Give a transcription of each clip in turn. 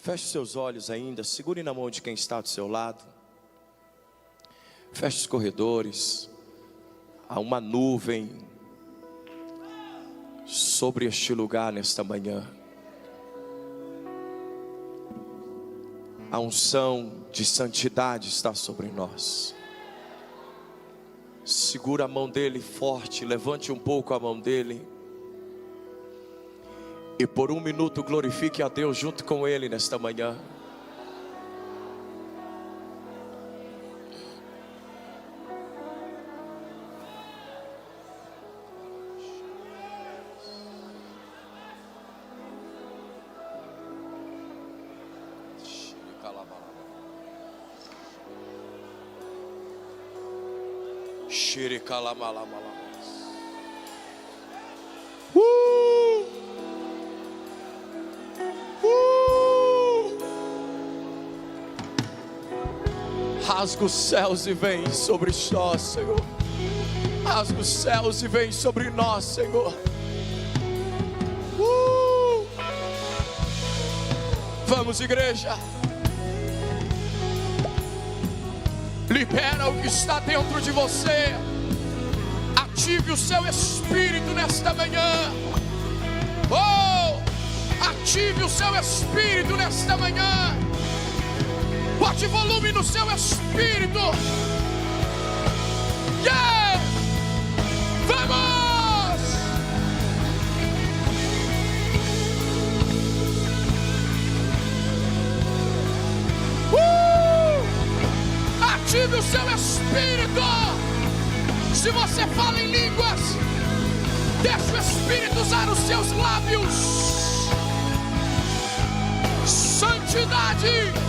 Feche seus olhos ainda, segure na mão de quem está do seu lado. Feche os corredores. Há uma nuvem sobre este lugar nesta manhã. A unção de santidade está sobre nós. Segura a mão dele forte, levante um pouco a mão dele. E por um minuto glorifique a Deus junto com ele nesta manhã. Rasga os céus e vem sobre nós, Senhor. Rasga os céus e vem sobre nós, Senhor. Vamos, igreja. Libera o que está dentro de você. Ative o seu espírito nesta manhã. Ative o seu espírito nesta manhã. Bote volume no seu espírito. Yeah! Vamos! Ative o seu espírito. Se você fala em línguas, deixa o Espírito usar os seus lábios. Santidade.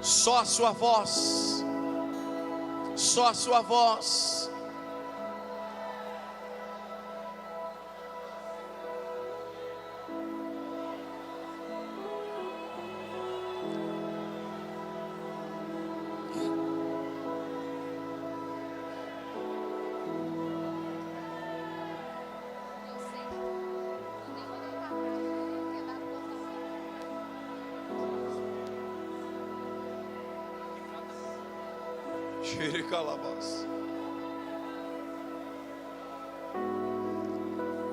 Só a sua voz. Só a sua voz.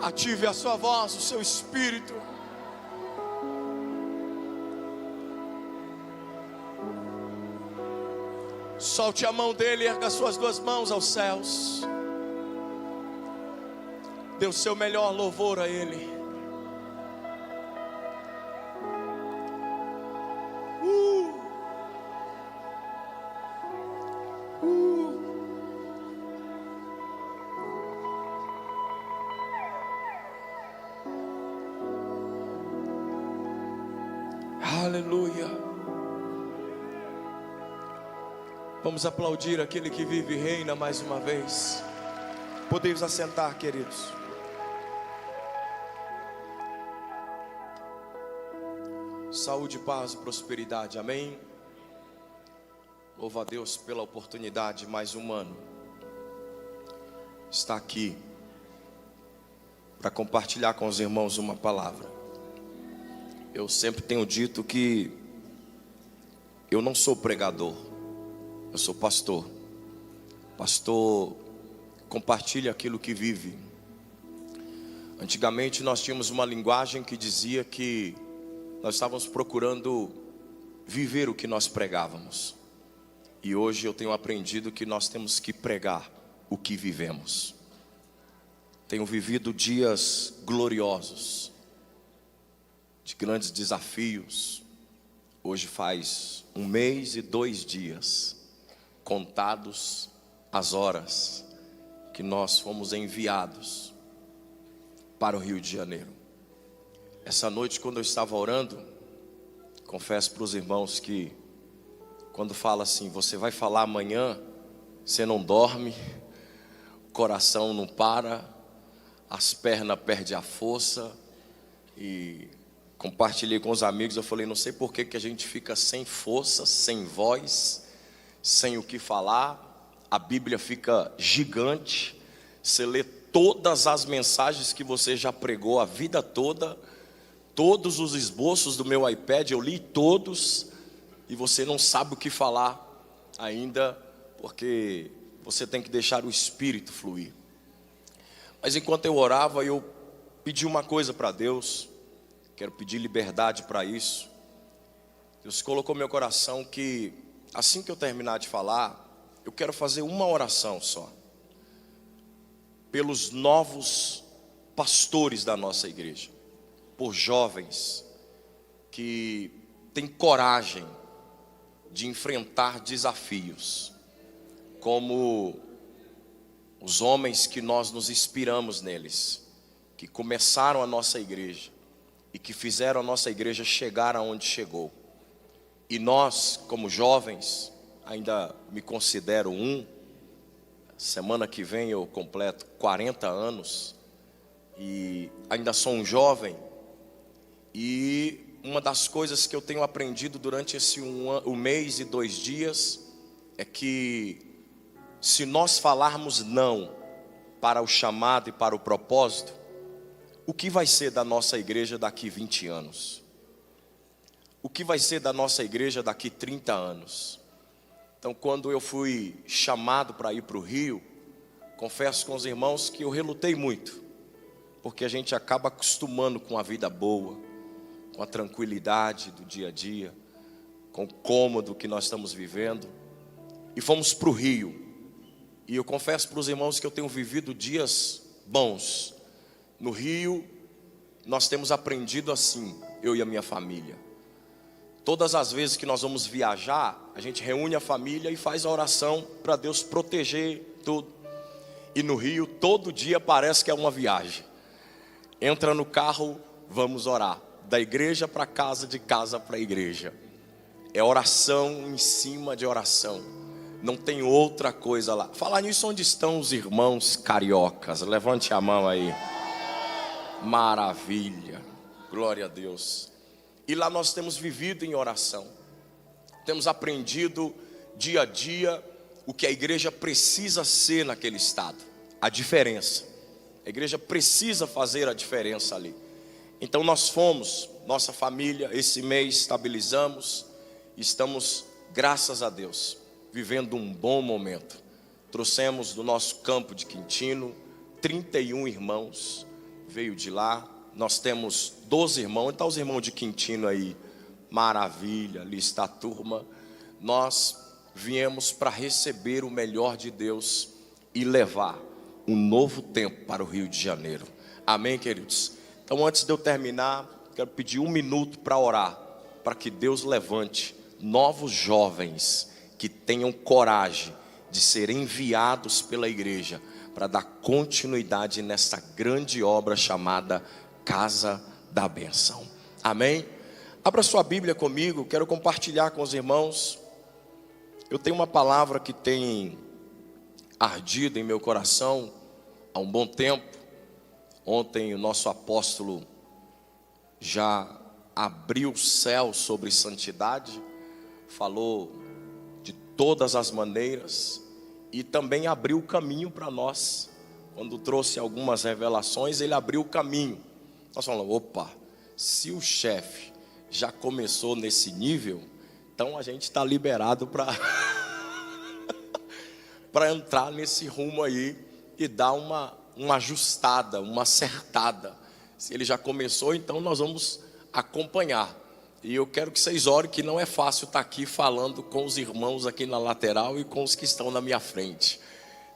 Ative a sua voz, o seu espírito. Solte a mão dele e erga suas duas mãos aos céus. Dê o seu melhor louvor a ele. Aleluia. Vamos aplaudir aquele que vive e reina mais uma vez. Podemos assentar, queridos. Saúde, paz e prosperidade, amém. Louva a Deus pela oportunidade mais um ano. Está aqui para compartilhar com os irmãos uma palavra. Eu sempre tenho dito que eu não sou pregador, eu sou pastor. Pastor compartilha aquilo que vive. Antigamente nós tínhamos uma linguagem que dizia que nós estávamos procurando viver o que nós pregávamos. E hoje eu tenho aprendido que nós temos que pregar o que vivemos. Tenho vivido dias gloriosos, de grandes desafios. Hoje faz 1 mês e 2 dias, contados as horas que nós fomos enviados para o Rio de Janeiro. Essa noite, quando eu estava orando, confesso para os irmãos que quando fala assim: você vai falar amanhã, você não dorme, o coração não para, as pernas perdem a força. E compartilhei com os amigos, eu falei: não sei por que a gente fica sem força, sem voz, sem o que falar. A Bíblia fica gigante, você lê todas as mensagens que você já pregou a vida toda, todos os esboços do meu iPad, eu li todos, e você não sabe o que falar ainda, porque você tem que deixar o Espírito fluir. Mas enquanto eu orava, eu pedi uma coisa para Deus, quero pedir liberdade para isso. Deus colocou no meu coração que assim que eu terminar de falar, eu quero fazer uma oração só, pelos novos pastores da nossa igreja, por jovens que têm coragem de enfrentar desafios, como os homens que nós nos inspiramos neles, que começaram a nossa igreja e que fizeram a nossa igreja chegar aonde chegou. E nós, como jovens, ainda me considero semana que vem eu completo 40 anos e ainda sou um jovem. E uma das coisas que eu tenho aprendido durante esse um mês e 2 dias é que se nós falarmos não para o chamado e para o propósito, o que vai ser da nossa igreja daqui 20 anos? O que vai ser da nossa igreja daqui 30 anos? Então, quando eu fui chamado para ir para o Rio, confesso com os irmãos que eu relutei muito, porque a gente acaba acostumando com a vida boa, com a tranquilidade do dia a dia, com o cômodo que nós estamos vivendo, e fomos para o Rio. E eu confesso para os irmãos que eu tenho vivido dias bons. No Rio, nós temos aprendido assim, eu e a minha família. Todas as vezes que nós vamos viajar, a gente reúne a família e faz a oração para Deus proteger tudo. E no Rio, todo dia parece que é uma viagem. Entra no carro, vamos orar. Da igreja para casa, de casa para a igreja. É oração em cima de oração. Não tem outra coisa lá. Falar nisso, onde estão os irmãos cariocas? Levante a mão aí. Maravilha. Glória a Deus. E lá nós temos vivido em oração. Temos aprendido dia a dia o que a igreja precisa ser naquele estado. A diferença. A igreja precisa fazer a diferença ali. Então nós fomos, nossa família, esse mês estabilizamos. Estamos, graças a Deus, vivendo um bom momento. Trouxemos do nosso campo de Quintino 31 irmãos. Veio de lá. Nós temos 12 irmãos, então os irmãos de Quintino aí, maravilha, ali está a turma. Nós viemos para receber o melhor de Deus e levar um novo tempo para o Rio de Janeiro. Amém, queridos? Então, antes de eu terminar, quero pedir 1 minuto para orar, para que Deus levante novos jovens que tenham coragem de ser enviados pela igreja para dar continuidade nessa grande obra chamada Casa da Bênção. Amém? Abra sua Bíblia comigo, quero compartilhar com os irmãos. Eu tenho uma palavra que tem ardido em meu coração há um bom tempo. Ontem o nosso apóstolo já abriu o céu sobre santidade, falou de todas as maneiras e também abriu o caminho para nós. Quando trouxe algumas revelações, ele abriu o caminho. Nós falamos: opa, se o chefe já começou nesse nível, então a gente está liberado para entrar nesse rumo aí e dar uma ajustada, uma acertada. Se ele já começou, então nós vamos acompanhar. E eu quero que vocês orem, que não é fácil estar aqui falando com os irmãos aqui na lateral e com os que estão na minha frente.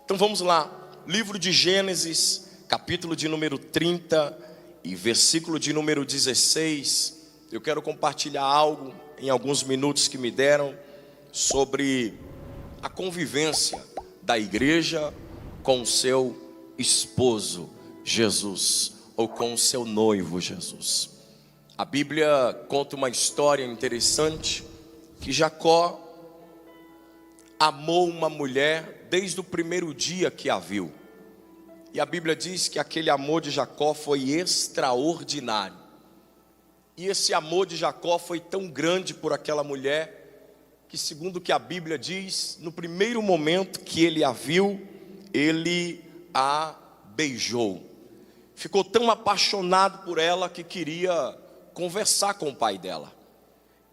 Então vamos lá, livro de Gênesis, capítulo de número 30 e versículo de número 16. Eu quero compartilhar algo em alguns minutos que me deram sobre a convivência da igreja com o seu esposo Jesus, ou com o seu noivo Jesus. A Bíblia conta uma história interessante, que Jacó amou uma mulher desde o primeiro dia que a viu. E a Bíblia diz que aquele amor de Jacó foi extraordinário. E esse amor de Jacó foi tão grande por aquela mulher, que segundo o que a Bíblia diz, no primeiro momento que ele a viu, ele a beijou. Ficou tão apaixonado por ela que queria conversar com o pai dela.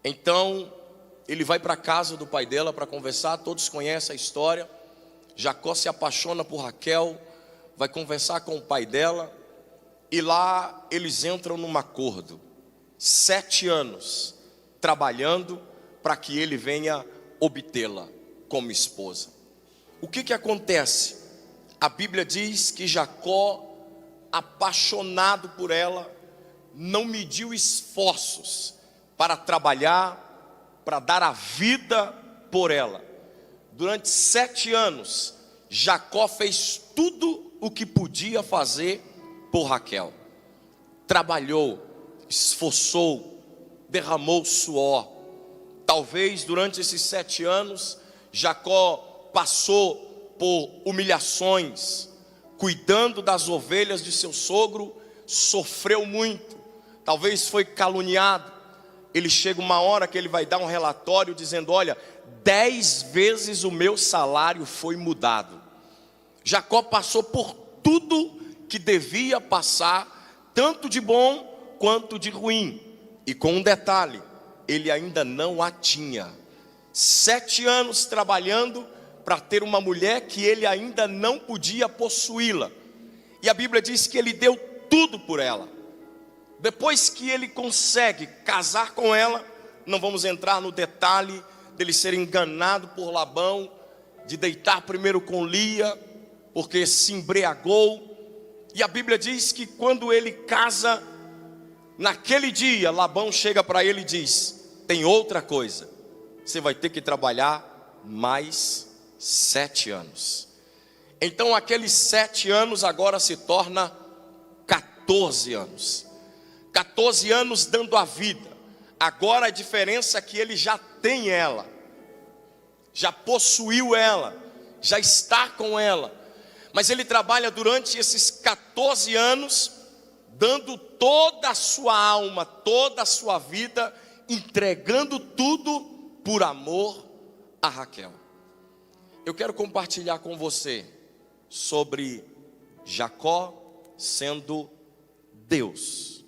Então, ele vai para a casa do pai dela para conversar. Todos conhecem a história. Jacó se apaixona por Raquel, vai conversar com o pai dela, e lá eles entram num acordo. 7 anos trabalhando para que ele venha obtê-la como esposa. O que acontece? A Bíblia diz que Jacó, apaixonado por ela, não mediu esforços para trabalhar, para dar a vida por ela. Durante 7 anos, Jacó fez tudo o que podia fazer por Raquel. Trabalhou, esforçou, derramou suor. Talvez durante esses 7 anos, Jacó passou por humilhações, cuidando das ovelhas de seu sogro, sofreu muito, talvez foi caluniado. Ele chega uma hora que ele vai dar um relatório dizendo: olha, 10 vezes o meu salário foi mudado. Jacó passou por tudo que devia passar, tanto de bom quanto de ruim. E com um detalhe, ele ainda não a tinha. 7 anos trabalhando para ter uma mulher que ele ainda não podia possuí-la. E a Bíblia diz que ele deu tudo por ela. Depois que ele consegue casar com ela, não vamos entrar no detalhe dele ser enganado por Labão, de deitar primeiro com Lia, porque se embriagou. E a Bíblia diz que quando ele casa, naquele dia, Labão chega para ele e diz: tem outra coisa, você vai ter que trabalhar mais 7 anos. Então aqueles 7 anos agora se torna 14 anos. 14 anos dando a vida. Agora a diferença é que ele já tem ela, já possuiu ela, já está com ela. Mas ele trabalha durante esses 14 anos, dando toda a sua alma, toda a sua vida, entregando tudo por amor a Raquel. Eu quero compartilhar com você sobre Jacó sendo Deus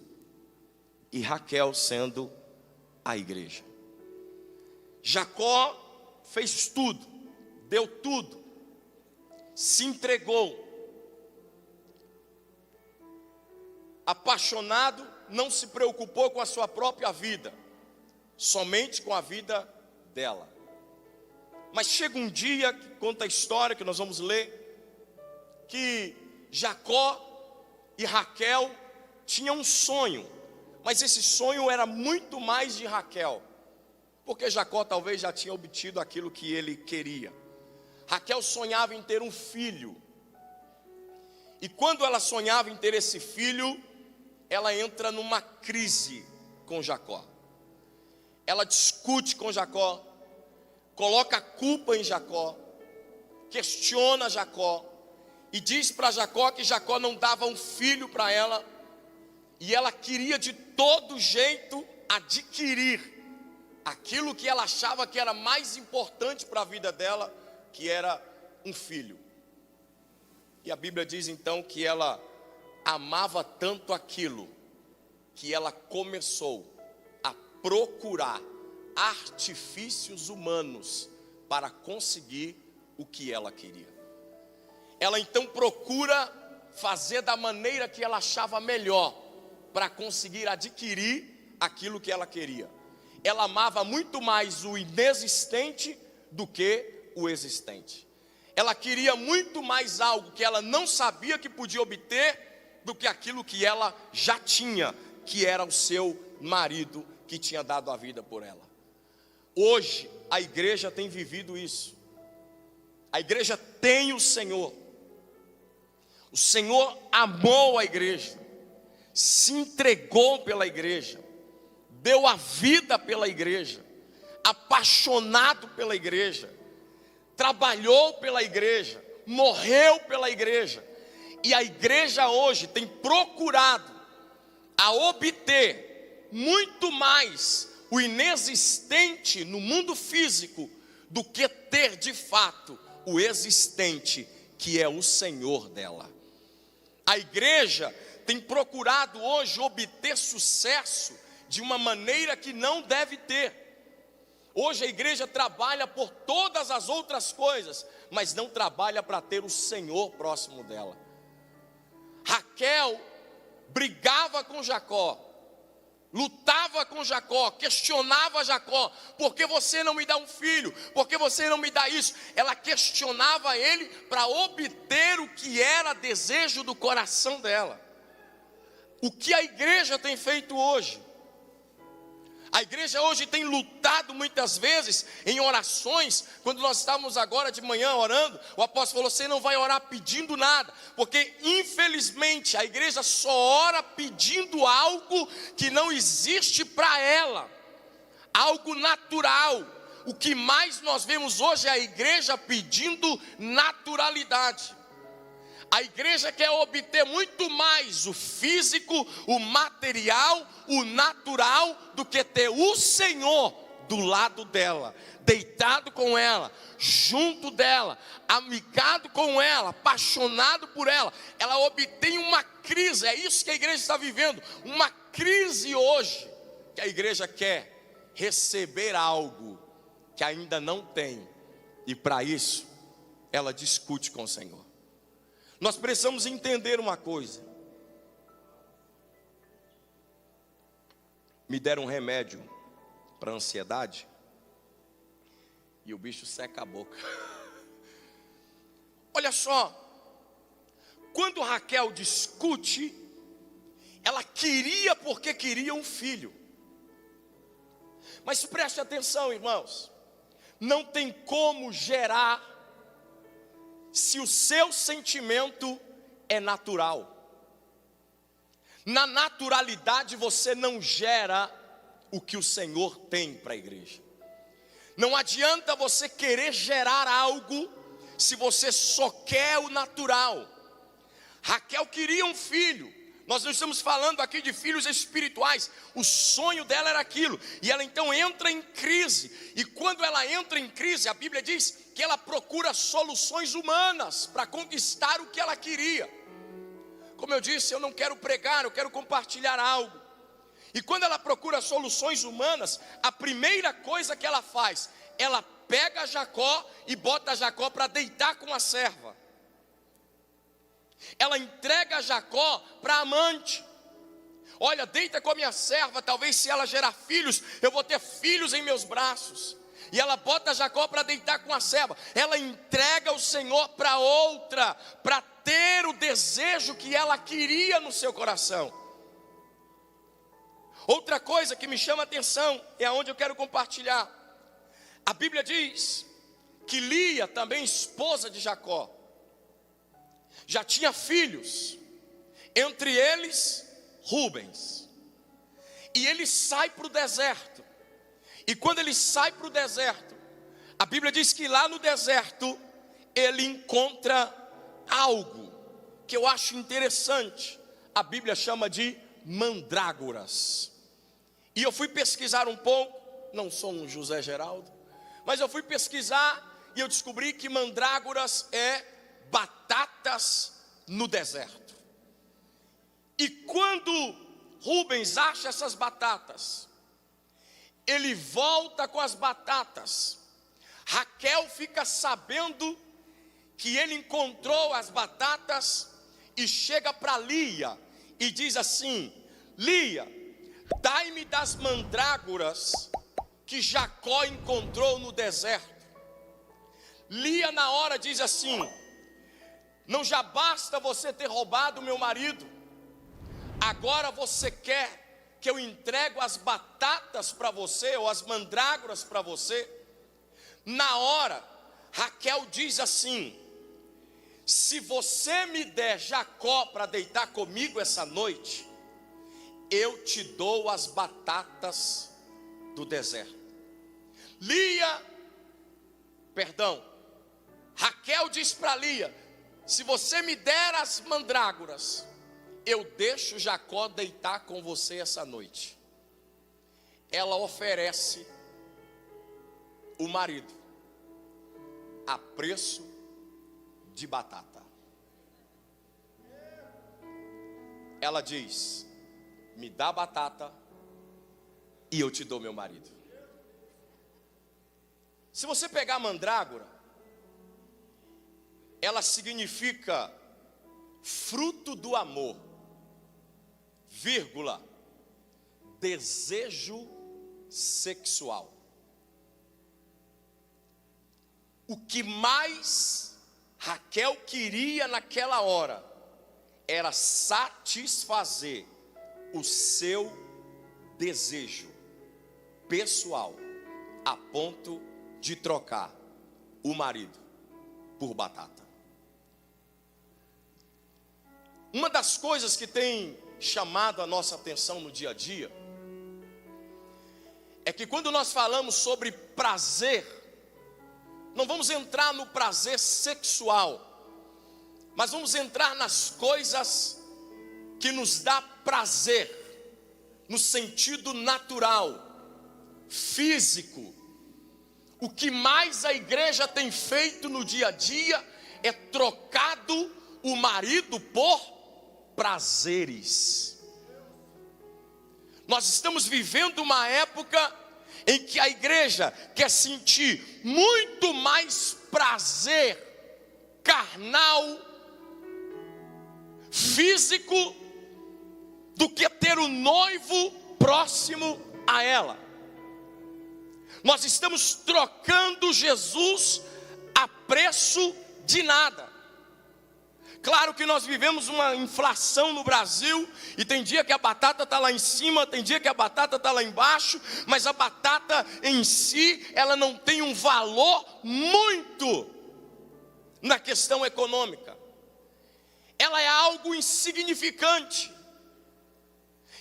e Raquel sendo a igreja. Jacó fez tudo, deu tudo, se entregou, apaixonado, não se preocupou com a sua própria vida, somente com a vida dela. Mas chega um dia, que conta a história que nós vamos ler, que Jacó e Raquel tinham um sonho, mas esse sonho era muito mais de Raquel, porque Jacó talvez já tinha obtido aquilo que ele queria. Raquel sonhava em ter um filho, e quando ela sonhava em ter esse filho, ela entra numa crise com Jacó. Ela discute com Jacó, coloca a culpa em Jacó, questiona Jacó, e diz para Jacó que Jacó não dava um filho para ela, e ela queria de todo jeito adquirir aquilo que ela achava que era mais importante para a vida dela, que era um filho. E a Bíblia diz então que ela amava tanto aquilo, que ela começou a procurar artifícios humanos para conseguir o que ela queria. Ela então procura fazer da maneira que ela achava melhor, para conseguir adquirir aquilo que ela queria. Ela amava muito mais o inexistente do que o existente. Ela queria muito mais algo que ela não sabia que podia obter, do que aquilo que ela já tinha, que era o seu marido, que tinha dado a vida por ela. Hoje a igreja tem vivido isso. A igreja tem o Senhor. O Senhor amou a igreja, se entregou pela igreja, deu a vida pela igreja, apaixonado pela igreja, trabalhou pela igreja, morreu pela igreja, e a igreja hoje tem procurado a obter muito mais o inexistente no mundo físico do que ter de fato o existente, que é o Senhor dela. A igreja tem procurado hoje obter sucesso de uma maneira que não deve ter. Hoje a igreja trabalha por todas as outras coisas, mas não trabalha para ter o Senhor próximo dela. Raquel brigava com Jacó, lutava com Jacó, questionava Jacó: por que você não me dá um filho? Por que você não me dá isso? Ela questionava ele para obter o que era desejo do coração dela. O que a igreja tem feito hoje? A igreja hoje tem lutado muitas vezes em orações. Quando nós estávamos agora de manhã orando, o apóstolo falou: você não vai orar pedindo nada, porque infelizmente a igreja só ora pedindo algo que não existe para ela, algo natural. O que mais nós vemos hoje é a igreja pedindo naturalidade. A igreja quer obter muito mais o físico, o material, o natural, do que ter o Senhor do lado dela, deitado com ela, junto dela, amigado com ela, apaixonado por ela. Ela obtém uma crise, é isso que a igreja está vivendo, uma crise hoje, que a igreja quer receber algo que ainda não tem, e para isso ela discute com o Senhor. Nós precisamos entender uma coisa. Me deram um remédio para ansiedade e o bicho seca a boca. Olha só, quando Raquel discute, ela queria porque queria um filho. Mas preste atenção, irmãos, não tem como gerar se o seu sentimento é natural. Na naturalidade você não gera o que o Senhor tem para a igreja. Não adianta você querer gerar algo se você só quer o natural. Raquel queria um filho. Nós não estamos falando aqui de filhos espirituais. O sonho dela era aquilo. E ela então entra em crise. E quando ela entra em crise, a Bíblia diz que ela procura soluções humanas para conquistar o que ela queria. Como eu disse, eu não quero pregar, eu quero compartilhar algo. E quando ela procura soluções humanas, a primeira coisa que ela faz, ela pega Jacó e bota Jacó para deitar com a serva. Ela entrega Jacó para a amante. Olha, deita com a minha serva, talvez se ela gerar filhos, eu vou ter filhos em meus braços. E ela bota Jacó para deitar com a serva. Ela entrega o Senhor para outra, para ter o desejo que ela queria no seu coração. Outra coisa que me chama a atenção, é aonde eu quero compartilhar. A Bíblia diz que Lia, também esposa de Jacó, já tinha filhos, entre eles Rubens. E ele sai para o deserto. E quando ele sai para o deserto, a Bíblia diz que lá no deserto ele encontra algo que eu acho interessante. A Bíblia chama de mandrágoras. E eu fui pesquisar um pouco, não sou um José Geraldo, mas eu fui pesquisar e eu descobri que mandrágoras é batatas no deserto. E quando Rubens acha essas batatas, ele volta com as batatas. Raquel fica sabendo que ele encontrou as batatas e chega para Lia e diz assim: Lia, dai-me das mandrágoras que Jacó encontrou no deserto. Lia na hora diz assim: não já basta você ter roubado meu marido, agora você quer que eu entrego as batatas para você, ou as mandrágoras para você? Na hora, Raquel diz assim: se você me der Jacó para deitar comigo essa noite, eu te dou as batatas do deserto. Raquel diz para Lia: se você me der as mandrágoras, eu deixo Jacó deitar com você essa noite. Ela oferece o marido a preço de batata. Ela diz: me dá batata e eu te dou meu marido. Se você pegar a mandrágora, ela significa fruto do amor, vírgula, desejo sexual. O que mais Raquel queria naquela hora era satisfazer o seu desejo pessoal, a ponto de trocar o marido por batata. Uma das coisas que tem chamado a nossa atenção no dia a dia é que quando nós falamos sobre prazer, não vamos entrar no prazer sexual, mas vamos entrar nas coisas que nos dá prazer, no sentido natural, físico. O que mais a igreja tem feito no dia a dia é trocado o marido por prazeres. Nós estamos vivendo uma época em que a igreja quer sentir muito mais prazer carnal, físico, do que ter o noivo próximo a ela. Nós estamos trocando Jesus a preço de nada. Claro que nós vivemos uma inflação no Brasil, e tem dia que a batata está lá em cima, tem dia que a batata está lá embaixo, mas a batata em si, ela não tem um valor muito na questão econômica. Ela é algo insignificante.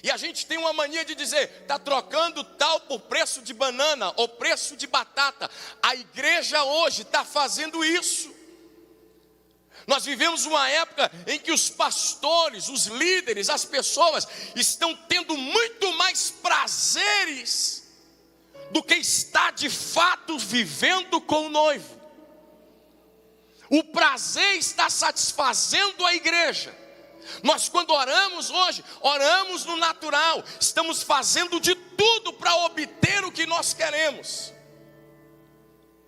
E a gente tem uma mania de dizer: está trocando tal por preço de banana ou preço de batata. A igreja hoje está fazendo isso. Nós vivemos uma época em que os pastores, os líderes, as pessoas estão tendo muito mais prazeres do que está de fato vivendo com o noivo. O prazer está satisfazendo a igreja. Nós, quando oramos hoje, oramos no natural, estamos fazendo de tudo para obter o que nós queremos.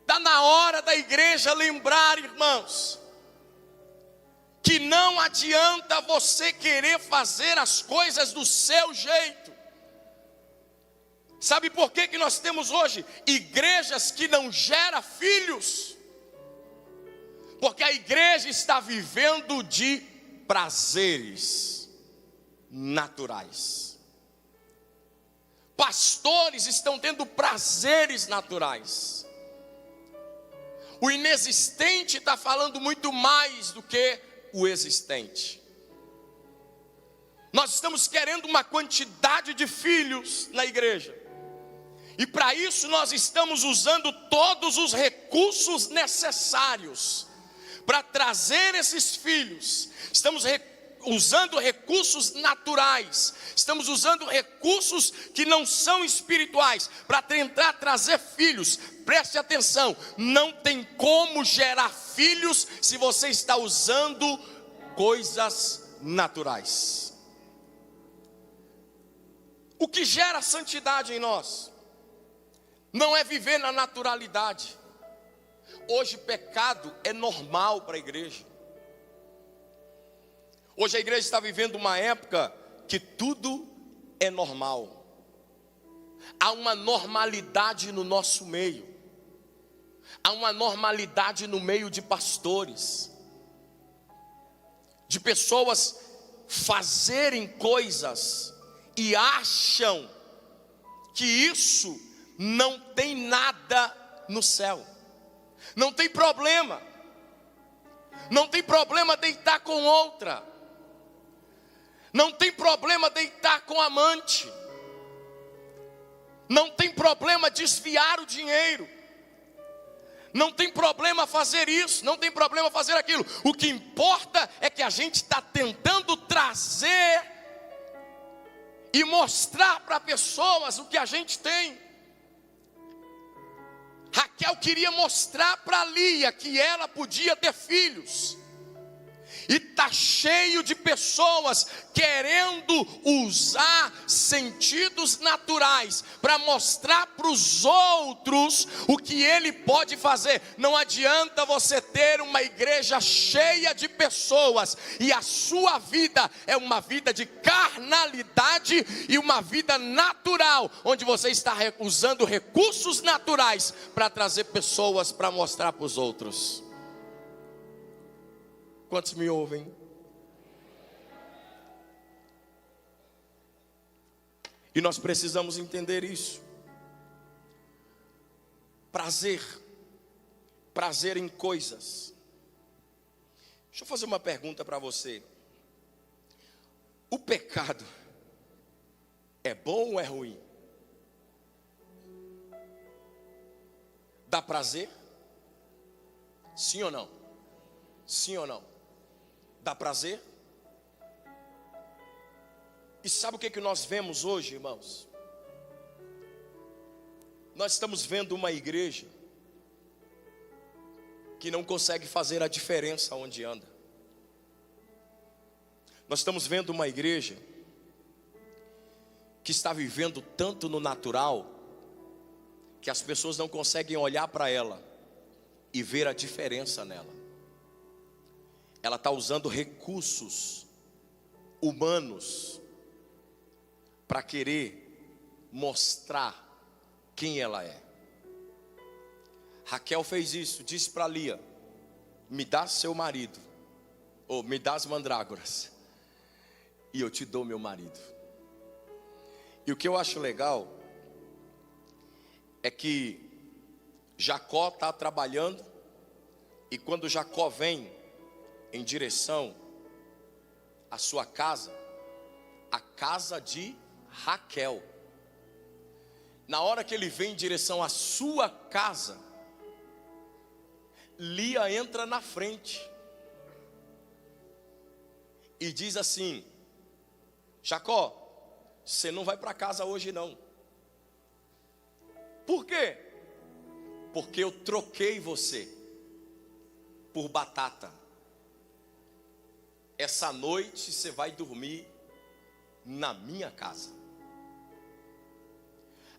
Está na hora da igreja lembrar, irmãos, que não adianta você querer fazer as coisas do seu jeito. Sabe por que nós temos hoje igrejas que não geram filhos? Porque a igreja está vivendo de prazeres naturais. Pastores estão tendo prazeres naturais. O inexistente está falando muito mais do que o existente. Nós estamos querendo uma quantidade de filhos na igreja, e para isso nós estamos usando todos os recursos necessários para trazer esses filhos. Estamos usando recursos naturais, estamos usando recursos que não são espirituais para tentar trazer filhos. Preste atenção, não tem como gerar filhos se você está usando coisas naturais. O que gera santidade em nós não é viver na naturalidade. Hoje pecado é normal para a igreja. Hoje a igreja está vivendo uma época que tudo é normal. Há uma normalidade no nosso meio. Há uma normalidade no meio de pastores, de pessoas fazerem coisas e acham que isso não tem nada no céu. Não tem problema. Não tem problema deitar com outra. Não tem problema deitar com amante. Não tem problema desviar o dinheiro. Não tem problema fazer isso, não tem problema fazer aquilo. O que importa é que a gente está tentando trazer e mostrar para pessoas o que a gente tem. Raquel queria mostrar para Lia que ela podia ter filhos. E está cheio de pessoas querendo usar sentidos naturais para mostrar para os outros o que ele pode fazer. Não adianta você ter uma igreja cheia de pessoas e a sua vida é uma vida de carnalidade e uma vida natural, onde você está usando recursos naturais para trazer pessoas para mostrar para os outros. Quantos me ouvem? E nós precisamos entender isso. Prazer em coisas. Deixa eu fazer uma pergunta para você. O pecado é bom ou é ruim? Dá prazer? Sim ou não? Sim ou não? Dá prazer? E sabe o que nós vemos hoje, irmãos? Nós estamos vendo uma igreja que não consegue fazer a diferença onde anda. Nós estamos vendo uma igreja que está vivendo tanto no natural, que as pessoas não conseguem olhar para ela e ver a diferença nela. Ela está usando recursos humanos para querer mostrar quem ela é. Raquel fez isso, disse para Lia: me dá seu marido, ou me dá as mandrágoras, e eu te dou meu marido. E o que eu acho legal é que Jacó está trabalhando, e quando Jacó vem em direção à sua casa, a casa de Raquel, na hora que ele vem em direção à sua casa, Lia entra na frente e diz assim: Jacó, você não vai para casa hoje não. Por quê? Porque eu troquei você por batata. Essa noite você vai dormir na minha casa.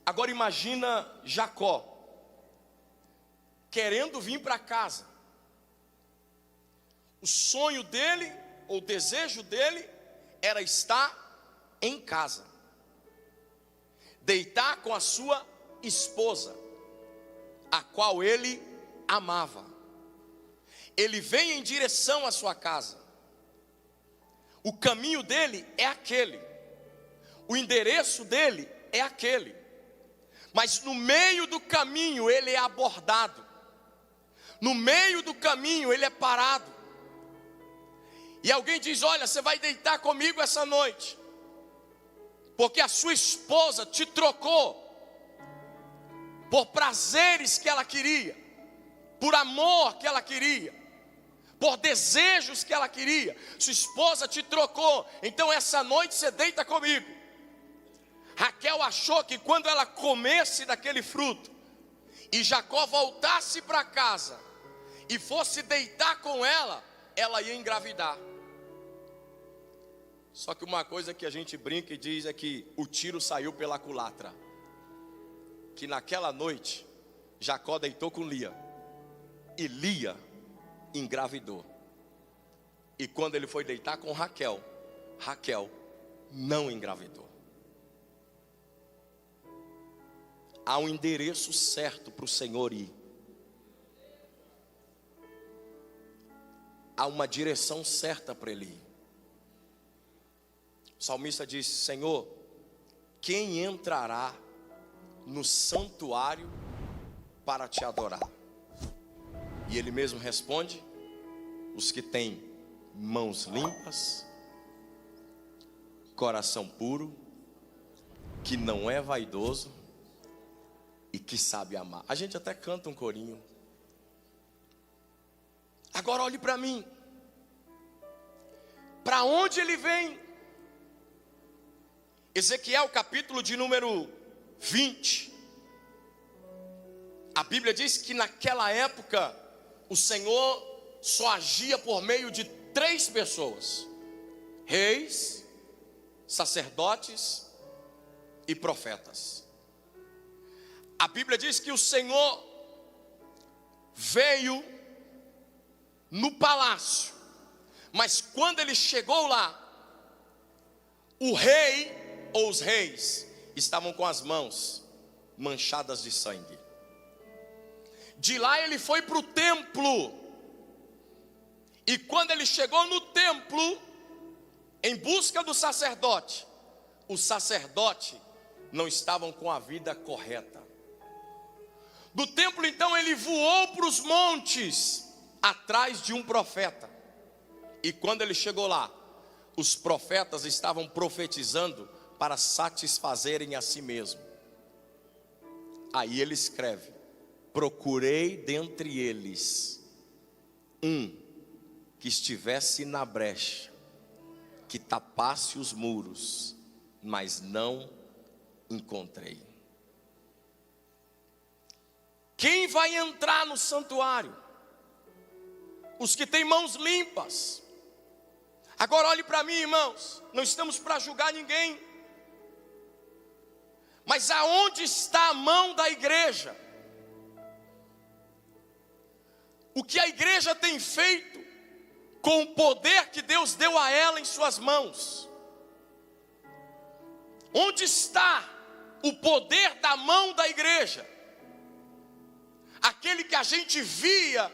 Agora imagina Jacó querendo vir para casa. O sonho dele, ou o desejo dele, era estar em casa, deitar com a sua esposa, a qual ele amava. Ele vem em direção à sua casa. O caminho dele é aquele, o endereço dele é aquele, mas no meio do caminho ele é abordado, no meio do caminho ele é parado, e alguém diz: olha, você vai deitar comigo essa noite, porque a sua esposa te trocou por prazeres que ela queria, por amor que ela queria, por desejos que ela queria. Sua esposa te trocou, então essa noite você deita comigo. Raquel achou que quando ela comesse daquele fruto e Jacó voltasse para casa e fosse deitar com ela, ela ia engravidar. Só que uma coisa que a gente brinca e diz é que o tiro saiu pela culatra, que naquela noite Jacó deitou com Lia e Lia engravidou. E quando ele foi deitar com Raquel, Raquel não engravidou. Há um endereço certo para o Senhor ir. Há uma direção certa para ele ir. O salmista diz: Senhor, quem entrará no santuário para te adorar? E ele mesmo responde: os que têm mãos limpas, coração puro, que não é vaidoso e que sabe amar. A gente até canta um corinho: Agora olhe para mim. Para onde ele vem? Ezequiel capítulo de número 20. A Bíblia diz que naquela época o Senhor só agia por meio de 3 pessoas: reis, sacerdotes e profetas. A Bíblia diz que o Senhor veio no palácio, mas quando ele chegou lá, o rei ou os reis estavam com as mãos manchadas de sangue. De lá ele foi para o templo, e quando ele chegou no templo, em busca do sacerdote, o sacerdote não estavam com a vida correta. Do templo então ele voou para os montes, atrás de um profeta. E quando ele chegou lá, os profetas estavam profetizando para satisfazerem a si mesmo. Aí ele escreve: procurei dentre eles um que estivesse na brecha, que tapasse os muros, mas não encontrei. Quem vai entrar no santuário? Os que têm mãos limpas. Agora olhe para mim, irmãos, não estamos para julgar ninguém, mas aonde está a mão da igreja? O que a igreja tem feito com o poder que Deus deu a ela em suas mãos? Onde está o poder da mão da igreja? Aquele que a gente via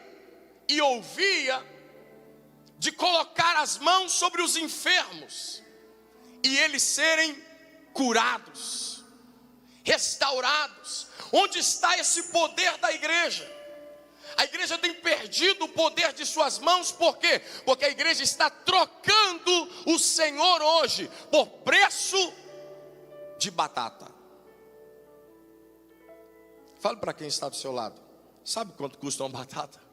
e ouvia, de colocar as mãos sobre os enfermos e eles serem curados, restaurados. Onde está esse poder da igreja? A igreja tem perdido o poder de suas mãos. Por quê? Porque a igreja está trocando o Senhor hoje por preço de batata. Fale para quem está do seu lado: sabe quanto custa uma batata?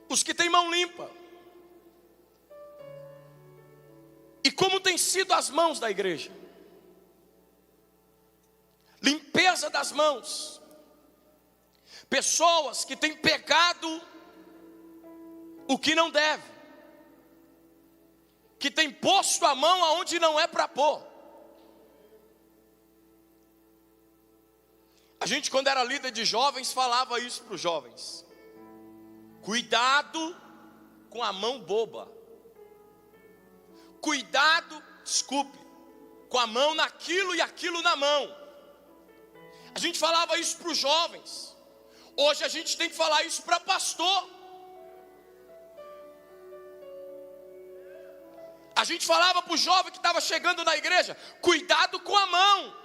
Os que têm mão limpa. E como tem sido as mãos da igreja? Limpeza das mãos. Pessoas que têm pegado o que não deve, que têm posto a mão aonde não é para pôr. A gente, quando era líder de jovens, falava isso para os jovens: cuidado com a mão boba. Cuidado, com a mão naquilo e aquilo na mão. A gente falava isso para os jovens. Hoje a gente tem que falar isso para pastor. A gente falava para o jovem que estava chegando na igreja: cuidado com a mão.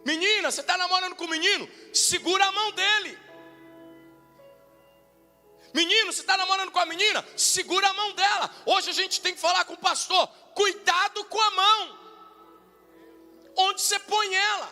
Menina, você está namorando com o menino? Segura a mão dele. Menino, você está namorando com a menina? Segura a mão dela. Hoje a gente tem que falar com o pastor: cuidado com a mão. Onde você põe ela?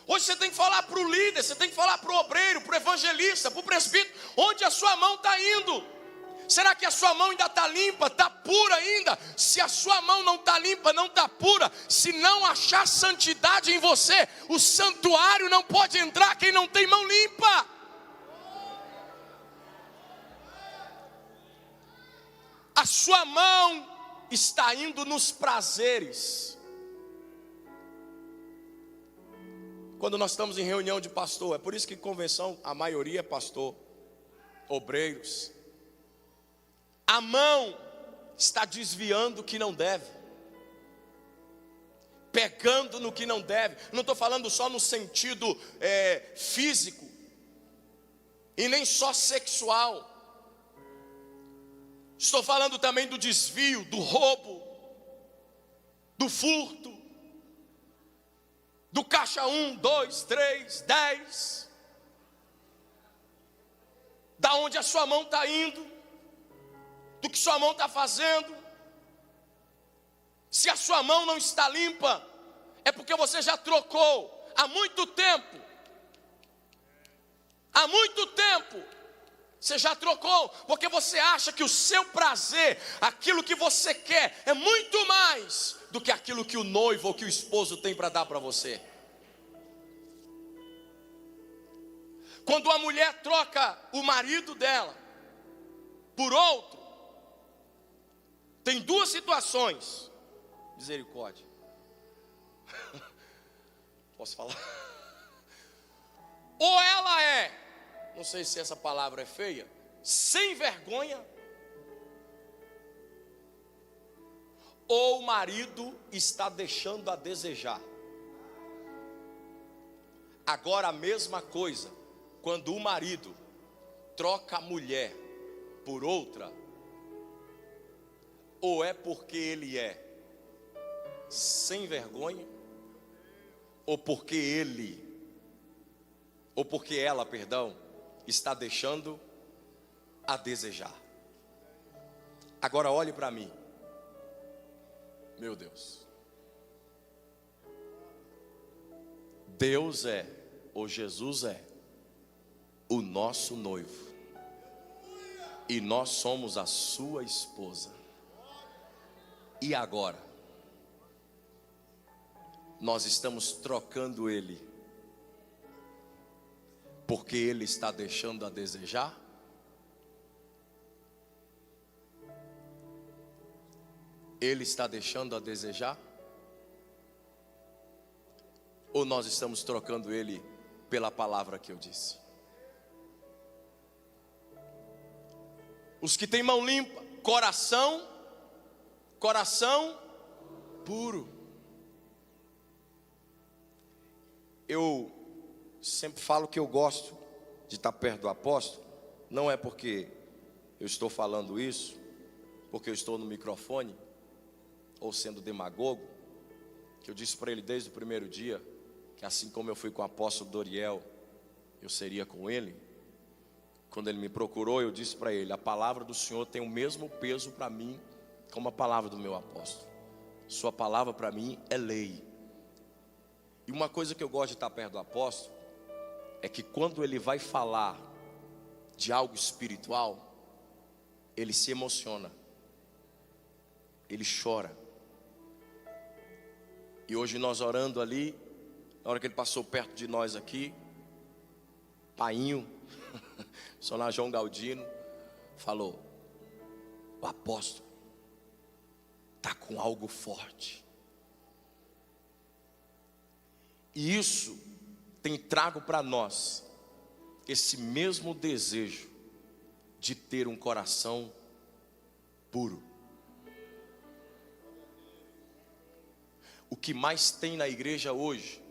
Hoje você tem que falar para o líder, você tem que falar para o obreiro, para o evangelista, para o presbítero: onde a sua mão está indo? Será que a sua mão ainda está limpa, está pura ainda? Se a sua mão não está limpa, não está pura, se não achar santidade em você, o santuário não pode entrar quem não tem mão limpa. A sua mão está indo nos prazeres. Quando nós estamos em reunião de pastor, é por isso que convenção, a maioria é pastor, obreiros. A mão está desviando o que não deve, pegando no que não deve. Não estou falando só no sentido físico, e nem só sexual. Estou falando também do desvio, do roubo, do furto, do caixa 1, 2, 3, 10. Da onde a sua mão está indo, do que sua mão está fazendo. Se a sua mão não está limpa, é porque você já trocou há muito tempo. Há muito tempo você já trocou, porque você acha que o seu prazer, aquilo que você quer, é muito mais do que aquilo que o noivo ou que o esposo tem para dar para você. Quando a mulher troca o marido dela por outro, tem duas situações. Misericórdia. Posso falar? Ou ela é, não sei se essa palavra é feia, sem vergonha, ou o marido está deixando a desejar. Agora a mesma coisa, quando o marido troca a mulher por outra, ou é porque ele é sem vergonha, ou porque ela, está deixando a desejar. Agora olhe para mim. Meu Deus. Deus é, ou Jesus é, o nosso noivo. E nós somos a sua esposa. E agora? Nós estamos trocando ele, porque ele está deixando a desejar? Ele está deixando a desejar? Ou nós estamos trocando ele pela palavra que eu disse? Os que têm mão limpa, coração puro. Eu sempre falo que eu gosto de estar perto do apóstolo. Não é porque eu estou falando isso, porque eu estou no microfone, ou sendo demagogo, que eu disse para ele desde o primeiro dia, que assim como eu fui com o apóstolo Doriel, eu seria com ele. Quando ele me procurou, eu disse para ele: a palavra do Senhor tem o mesmo peso para mim como a palavra do meu apóstolo. Sua palavra para mim é lei. E uma coisa que eu gosto de estar perto do apóstolo é que quando ele vai falar de algo espiritual, ele se emociona, ele chora. E hoje nós orando ali, na hora que ele passou perto de nós aqui, Painho, Sonar João Galdino, falou: o apóstolo está com algo forte. E isso tem trago para nós esse mesmo desejo de ter um coração puro. O que mais tem na igreja hoje,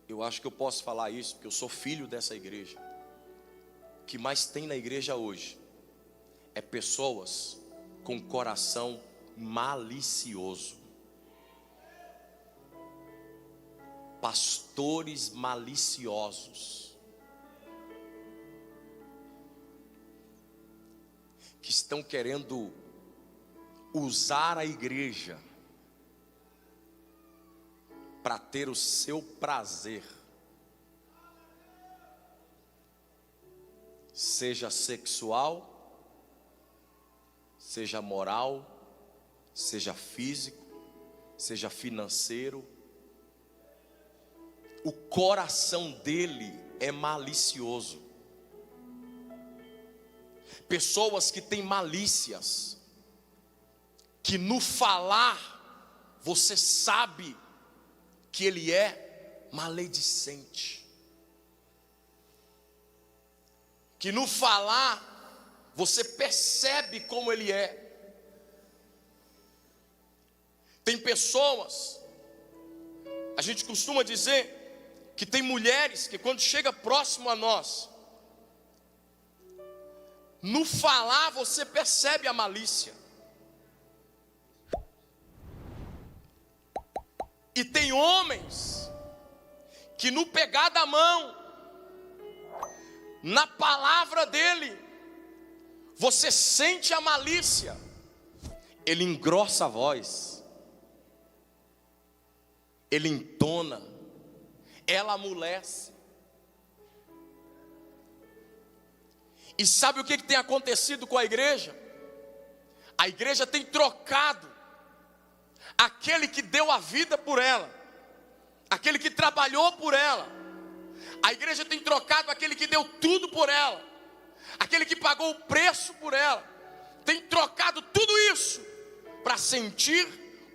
eu acho que eu posso falar isso, porque eu sou filho dessa igreja. O que mais tem na igreja hoje é pessoas com coração malicioso. Pastores maliciosos, que estão querendo usar a igreja para ter o seu prazer, seja sexual, seja moral, seja físico, seja financeiro. O coração dele é malicioso. Pessoas que têm malícias, que no falar você sabe que ele é maledicente, que no falar você percebe como ele é. Tem pessoas, a gente costuma dizer que tem mulheres que quando chega próximo a nós, no falar você percebe a malícia. E tem homens que no pegar da mão, na palavra dele, você sente a malícia. Ele engrossa a voz. ele entona, ela amolece. E sabe o que tem acontecido com a igreja? A igreja tem trocado aquele que deu a vida por ela, aquele que trabalhou por ela. A igreja tem trocado aquele que deu tudo por ela, aquele que pagou o preço por ela. Tem trocado tudo isso para sentir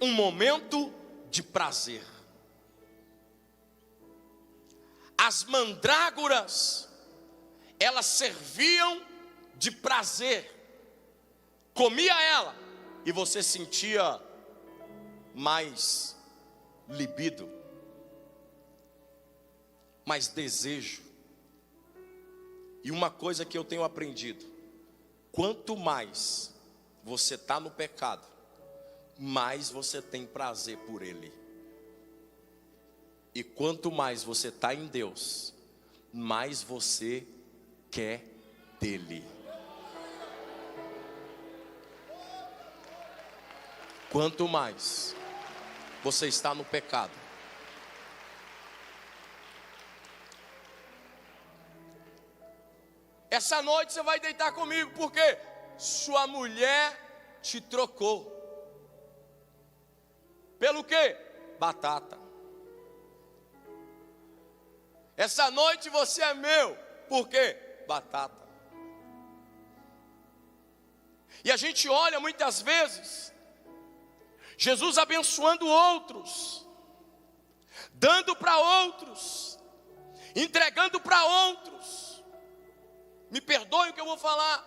um momento de prazer. As mandrágoras, elas serviam de prazer. Comia ela e você sentia mais libido, mais desejo. E uma coisa que eu tenho aprendido: quanto mais você está no pecado, mais você tem prazer por ele. E quanto mais você está em Deus, mais você quer dele. Quanto mais você está no pecado, essa noite você vai deitar comigo, porque sua mulher te trocou. Pelo quê? Batata. Essa noite você é meu. Por quê? Batata. E a gente olha muitas vezes Jesus abençoando outros, dando para outros, entregando para outros. Me perdoe o que eu vou falar.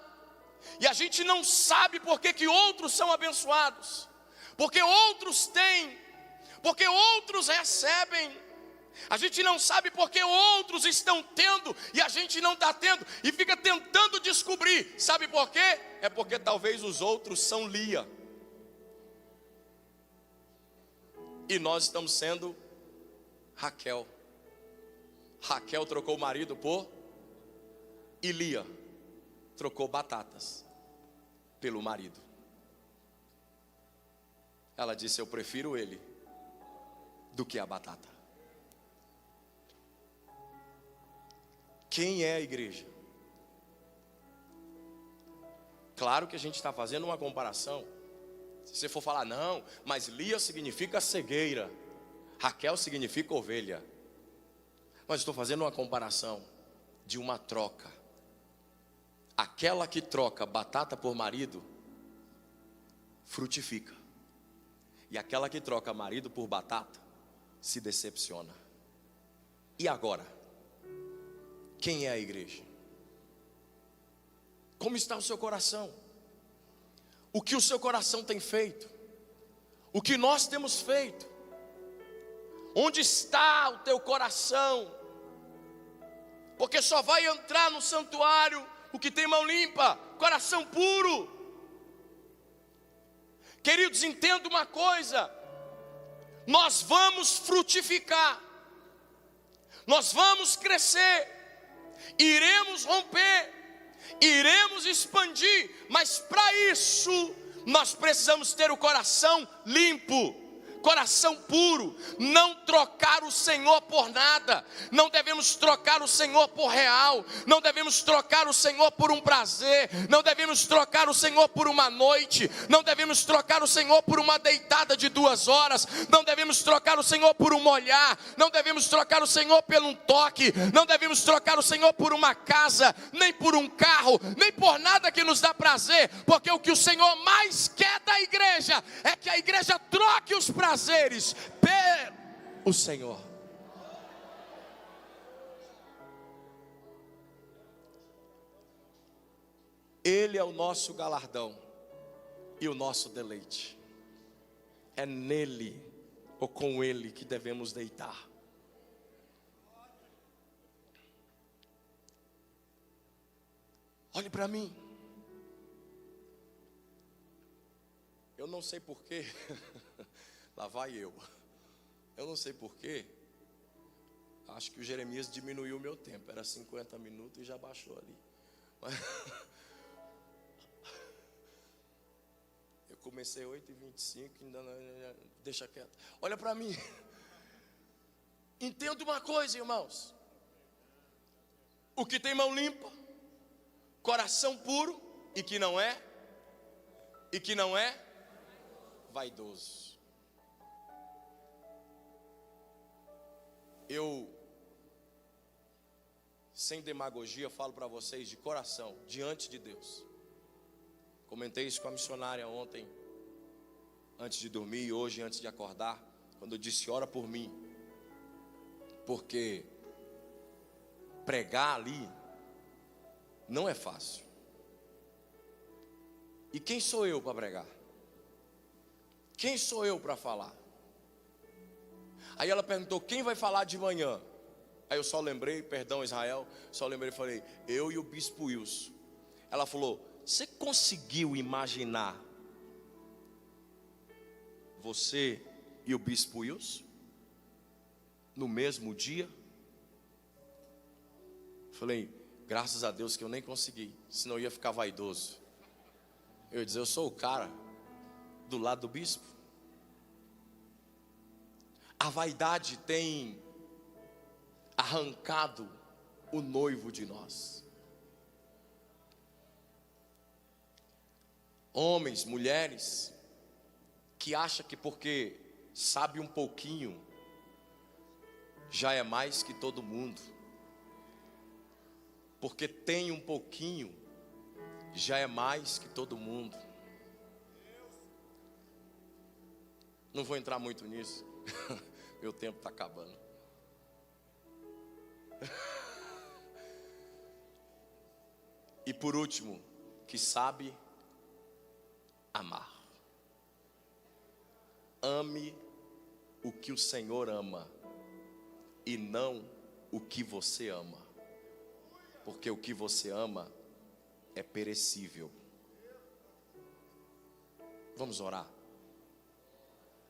E a gente não sabe por que outros são abençoados, porque outros têm, porque outros recebem. A gente não sabe porque outros estão tendo e a gente não está tendo, e fica tentando descobrir. Sabe por quê? É porque talvez os outros são Lia, e nós estamos sendo Raquel. Raquel trocou o marido por, e Lia trocou batatas pelo marido. Ela disse: eu prefiro ele do que a batata. Quem é a igreja? Claro que a gente está fazendo uma comparação. Se você for falar, não, mas Lia significa cegueira, Raquel significa ovelha. Mas estou fazendo uma comparação de uma troca. Aquela que troca batata por marido, frutifica. E aquela que troca marido por batata, se decepciona. E agora? Quem é a igreja? Como está o seu coração? O que o seu coração tem feito? O que nós temos feito? Onde está o teu coração? Porque só vai entrar no santuário o que tem mão limpa, coração puro. Queridos, entenda uma coisa: nós vamos frutificar, nós vamos crescer, iremos romper, iremos expandir, mas para isso nós precisamos ter o coração limpo, coração puro. Não trocar o Senhor por nada. Não devemos trocar o Senhor por real. Não devemos trocar o Senhor por um prazer. Não devemos trocar o Senhor por uma noite. Não devemos trocar o Senhor por uma deitada de 2 horas. Não devemos trocar o Senhor por um olhar. Não devemos trocar o Senhor por um toque. Não devemos trocar o Senhor por uma casa, nem por um carro, nem por nada que nos dá prazer. Porque o que o Senhor mais quer da igreja é que a igreja troque os prazeres pelo Senhor. Ele é o nosso galardão e o nosso deleite. É nele ou com ele que devemos deitar. Olhe para mim. Eu não sei porquê. Lá vai eu. Eu não sei porquê. Acho que o Jeremias diminuiu o meu tempo. Era 50 minutos e já baixou ali. Mas eu comecei 8h25, ainda não, deixa quieto. Olha para mim. Entenda uma coisa, irmãos. O que tem mão limpa, coração puro e que não é vaidoso. Eu, sem demagogia, falo para vocês de coração, diante de Deus. Comentei isso com a missionária ontem, antes de dormir, e hoje antes de acordar, quando eu disse ora por mim, porque pregar ali não é fácil. E quem sou eu para pregar? Quem sou eu para falar? Aí ela perguntou, quem vai falar de manhã? Aí eu só lembrei, perdão Israel, só lembrei e falei, eu e o bispo Wilson. Ela falou, você conseguiu imaginar você e o bispo Wilson no mesmo dia? Falei, graças a Deus que eu nem consegui, senão eu ia ficar vaidoso. Eu ia dizer, eu sou o cara do lado do bispo. A vaidade tem arrancado o noivo de nós. Homens, mulheres, que acham que porque sabe um pouquinho, já é mais que todo mundo. Porque tem um pouquinho, já é mais que todo mundo. Não vou entrar muito nisso. Meu tempo está acabando. E por último, que sabe amar. Ame o que o Senhor ama e não o que você ama. Porque o que você ama é perecível. Vamos orar.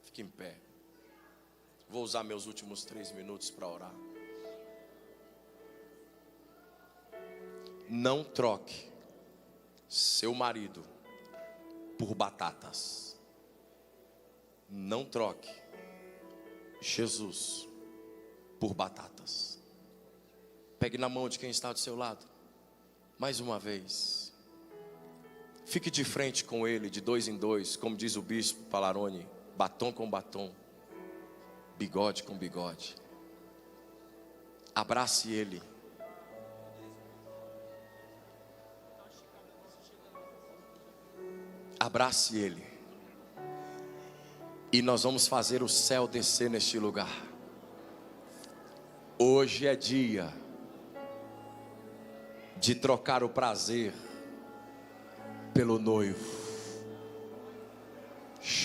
Fique em pé. Vou usar meus últimos 3 minutos para orar. Não troque seu marido por batatas. Não troque Jesus por batatas. Pegue na mão de quem está do seu lado. Mais uma vez. Fique de frente com ele, de 2 em 2, como diz o bispo Palarone, batom com batom, bigode com bigode. Abrace ele. Abrace ele. E nós vamos fazer o céu descer neste lugar. Hoje é dia de trocar o prazer pelo noivo.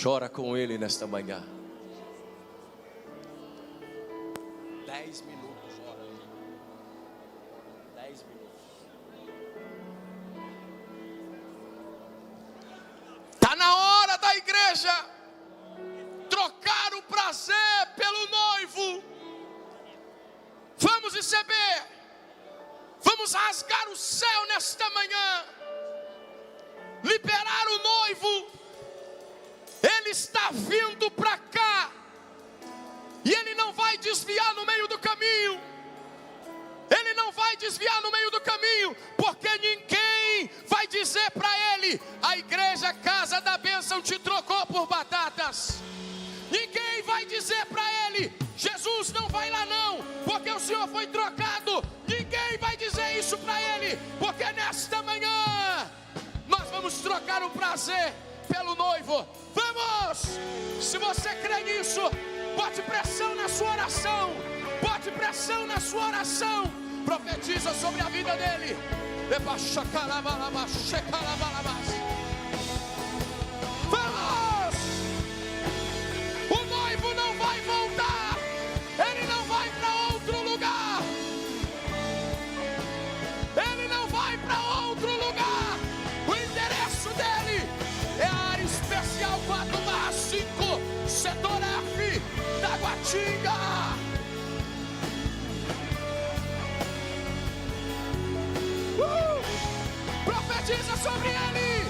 Chora com ele nesta manhã. 10 minutos orando. 10 minutos. Está na hora da igreja trocar o prazer pelo noivo. Vamos receber. Vamos rasgar o céu nesta manhã. Liberar o noivo. Ele está vindo para cá. E ele não vai desviar no meio do caminho. Ele não vai desviar no meio do caminho. Porque ninguém vai dizer para ele: a igreja Casa da Bênção te trocou por batatas. Ninguém vai dizer para ele: Jesus não vai lá não, porque o Senhor foi trocado. Ninguém vai dizer isso para ele. Porque nesta manhã nós vamos trocar o prazer pelo noivo. Vamos! Se você crê nisso, bote pressão na sua oração. Bote pressão na sua oração. Profetiza sobre a vida dele. Vamos! O noivo não vai voltar. Ele não vai para outro lugar. Ele não vai para outro lugar. O endereço dele é a área especial 4/5, setor F, da Guatinga. Profetiza sobre ele.